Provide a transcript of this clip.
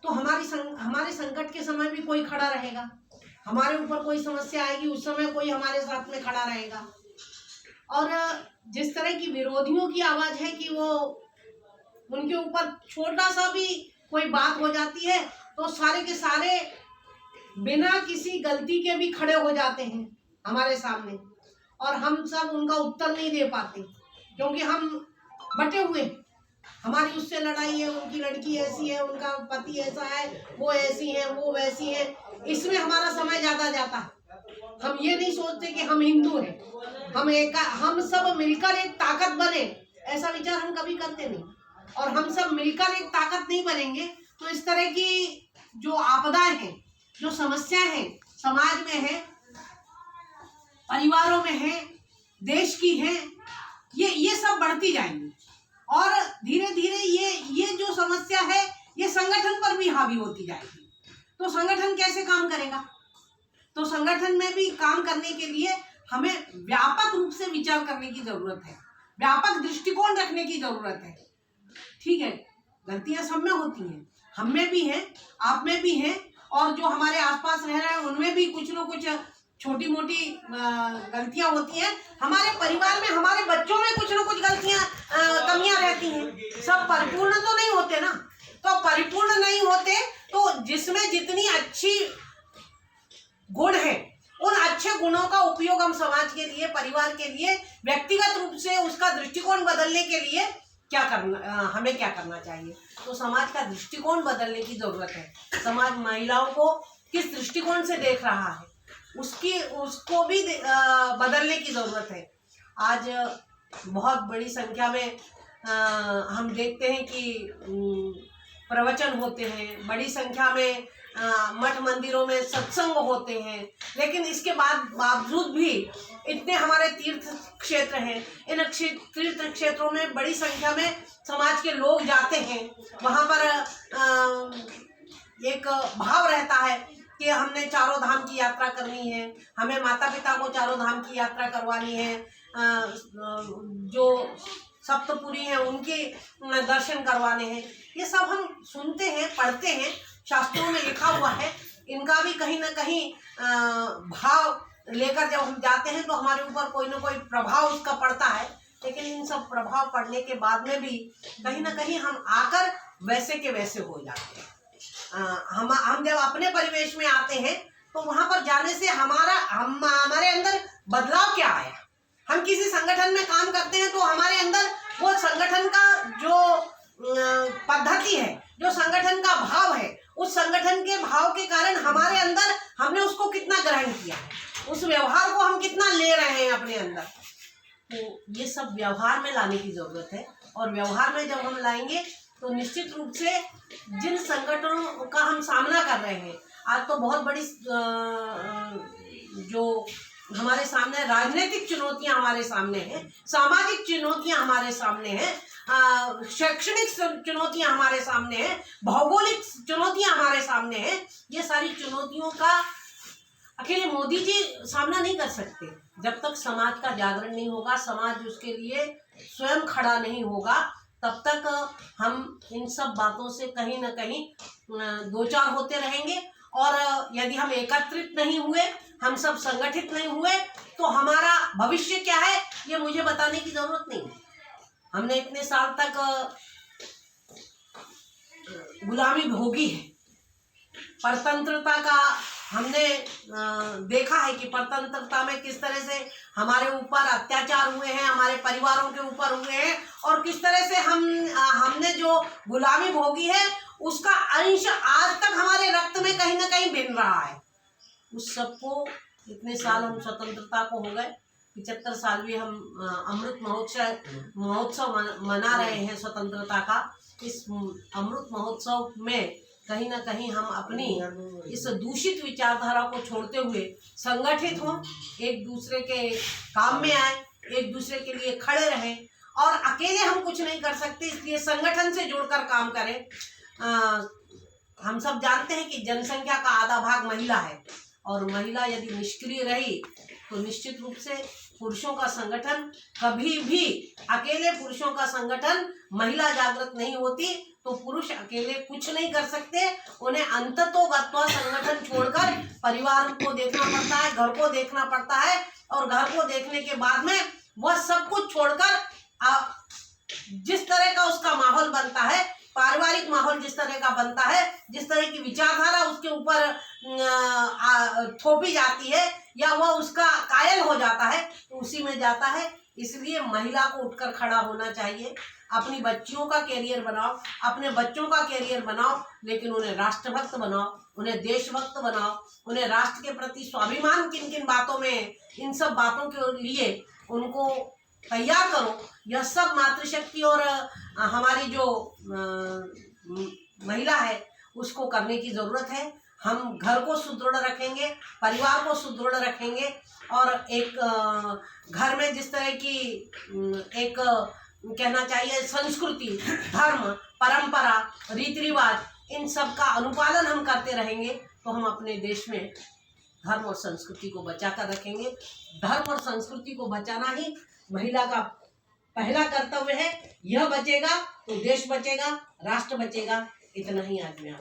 तो हमारे संकट के समय भी कोई खड़ा रहेगा, हमारे ऊपर कोई समस्या आएगी उस समय कोई हमारे साथ में खड़ा रहेगा। और जिस तरह की विरोधियों की आवाज है कि वो उनके ऊपर छोटा सा भी कोई बात हो जाती है तो सारे के सारे बिना किसी गलती के भी खड़े हो जाते हैं हमारे सामने, और हम सब उनका उत्तर नहीं दे पाते क्योंकि हम बटे हुए हैं। हमारी उससे लड़ाई है, उनकी लड़की ऐसी है, उनका पति ऐसा है, वो ऐसी है, वो वैसी है, इसमें हमारा समय ज्यादा जाता है। हम ये नहीं सोचते कि हम हिंदू हैं, हम सब मिलकर एक ताकत बने, ऐसा विचार हम कभी करते नहीं। और हम सब मिलकर एक ताकत नहीं बनेंगे तो इस तरह की जो आपदाएं हैं, जो समस्याएं हैं, समाज में है, परिवारों में है, देश की है, ये सब बढ़ती जाएंगी। और धीरे धीरे ये जो समस्या है ये संगठन पर भी हावी होती जाएगी। तो संगठन कैसे काम करेगा? तो संगठन में भी काम करने के लिए हमें व्यापक रूप से विचार करने की जरूरत है, व्यापक दृष्टिकोण रखने की जरूरत है। ठीक है, गलतियां सब में होती हैं, हम में भी है, आप में भी है, और जो हमारे आसपास रह रहे हैं उनमें भी कुछ न कुछ छोटी मोटी गलतियां होती हैं। हमारे परिवार में, हमारे बच्चों में कुछ न कुछ गलतियां, कमियां रहती हैं। सब परिपूर्ण तो नहीं होते ना, तो परिपूर्ण नहीं होते तो जिसमें जितनी अच्छी गुण है उन अच्छे गुणों का उपयोग हम समाज के लिए, परिवार के लिए, व्यक्तिगत रूप से उसका दृष्टिकोण बदलने के लिए हमें क्या करना चाहिए? तो समाज का दृष्टिकोण बदलने की जरूरत है। समाज महिलाओं को किस दृष्टिकोण से देख रहा है उसको भी बदलने की जरूरत है। आज बहुत बड़ी संख्या में हम देखते हैं कि प्रवचन होते हैं, बड़ी संख्या में मठ मंदिरों में सत्संग होते हैं, लेकिन इसके बावजूद भी इतने हमारे तीर्थ क्षेत्र हैं, इन तीर्थ क्षेत्रों में बड़ी संख्या में समाज के लोग जाते हैं। वहाँ पर एक भाव रहता है कि हमने चारों धाम की यात्रा करनी है, हमें माता पिता को चारों धाम की यात्रा करवानी है, जो सप्तपुरी हैं उनके दर्शन करवाने हैं। ये सब हम सुनते हैं, पढ़ते हैं, शास्त्रों में लिखा हुआ है। इनका भी कहीं ना कहीं भाव लेकर जब हम जाते हैं तो हमारे ऊपर कोई ना कोई प्रभाव उसका पड़ता है, लेकिन इन सब प्रभाव पड़ने के बाद में भी कहीं ना कहीं हम आकर वैसे के वैसे हो जाते हैं। हम जब अपने परिवेश में आते हैं तो वहां पर जाने से हमारे अंदर बदलाव क्या आया? हम किसी संगठन में काम करते हैं तो हमारे अंदर वो संगठन का जो पद्धति है, जो संगठन का भाव है, उस संगठन के भाव के कारण हमारे अंदर हमने उसको कितना ग्रहण किया है, उस व्यवहार को हम कितना ले रहे हैं अपने अंदर। तो ये सब व्यवहार में लाने की जरूरत है, और व्यवहार में जब हम लाएंगे तो निश्चित रूप से जिन संगठनों का हम सामना कर रहे हैं, आज तो बहुत बड़ी जो हमारे सामने राजनीतिक चुनौतियां हमारे सामने हैं, सामाजिक चुनौतियां हमारे सामने हैं, शैक्षणिक चुनौतियां हमारे सामने हैं, भौगोलिक चुनौतियां हमारे सामने हैं। ये सारी चुनौतियों का अकेले मोदी जी सामना नहीं कर सकते। जब तक समाज का जागरण नहीं होगा, समाज उसके लिए स्वयं खड़ा नहीं होगा, तब तक हम इन सब बातों से कहीं ना कहीं दो चार होते रहेंगे। और यदि हम एकत्रित नहीं हुए, हम सब संगठित नहीं हुए, तो हमारा भविष्य क्या है ये मुझे बताने की जरूरत नहीं है। हमने इतने साल तक गुलामी भोगी है, परतंत्रता का हमने देखा है कि परतंत्रता में किस तरह से हमारे ऊपर अत्याचार हुए हैं, हमारे परिवारों के ऊपर हुए हैं, और किस तरह से हमने जो गुलामी भोगी है उसका अंश आज तक हमारे रक्त में कहीं ना कहीं भिन रहा है। उस सबको इतने साल हम स्वतंत्रता को हो गए, 75 साल भी हम अमृत महोत्सव मना रहे हैं स्वतंत्रता का। इस अमृत महोत्सव में कहीं ना कहीं हम अपनी इस दूषित विचारधारा को छोड़ते हुए संगठित हों, एक दूसरे के काम में आए, एक दूसरे के लिए खड़े रहें। और अकेले हम कुछ नहीं कर सकते, इसलिए संगठन से जुड़कर काम करें। हम सब जानते हैं कि जनसंख्या का आधा भाग महिला है, और महिला यदि निष्क्रिय रही तो निश्चित रूप से पुरुषों का संगठन, कभी भी अकेले पुरुषों का संगठन महिला जागृत नहीं होती, तो पुरुष अकेले कुछ नहीं कर सकते। उन्हें अंततोगत्वा संगठन छोड़कर परिवार को देखना पड़ता है, घर को देखना पड़ता है, और घर को देखने के बाद में वह सब कुछ छोड़कर जिस तरह का उसका माहौल बनता है, पारिवारिक माहौल जिस तरह का बनता है, जिस तरह की विचारधारा उसके ऊपर थोपी जाती है या वह उसका कायल हो जाता है, तो उसी में जाता है। इसलिए महिला को उठकर खड़ा होना चाहिए। अपनी बच्चियों का कैरियर बनाओ, अपने बच्चों का कैरियर बनाओ, लेकिन उन्हें राष्ट्रभक्त बनाओ, उन्हें देशभक्त बनाओ, उन्हें राष्ट्र के प्रति स्वाभिमान किन किन बातों में, इन सब बातों के लिए उनको तैयार करो। यह सब मातृशक्ति और हमारी जो महिला है उसको करने की जरूरत है। हम घर को सुदृढ़ रखेंगे, परिवार को सुदृढ़ रखेंगे, और एक घर में जिस तरह की एक कहना चाहिए संस्कृति, धर्म, परंपरा, रीति रिवाज, इन सब का अनुपालन हम करते रहेंगे तो हम अपने देश में धर्म और संस्कृति को बचा कर रखेंगे। धर्म और संस्कृति को बचाना ही महिला का पहला कर्तव्य है। यह बचेगा तो देश बचेगा, राष्ट्र बचेगा। इतना ही आज मैं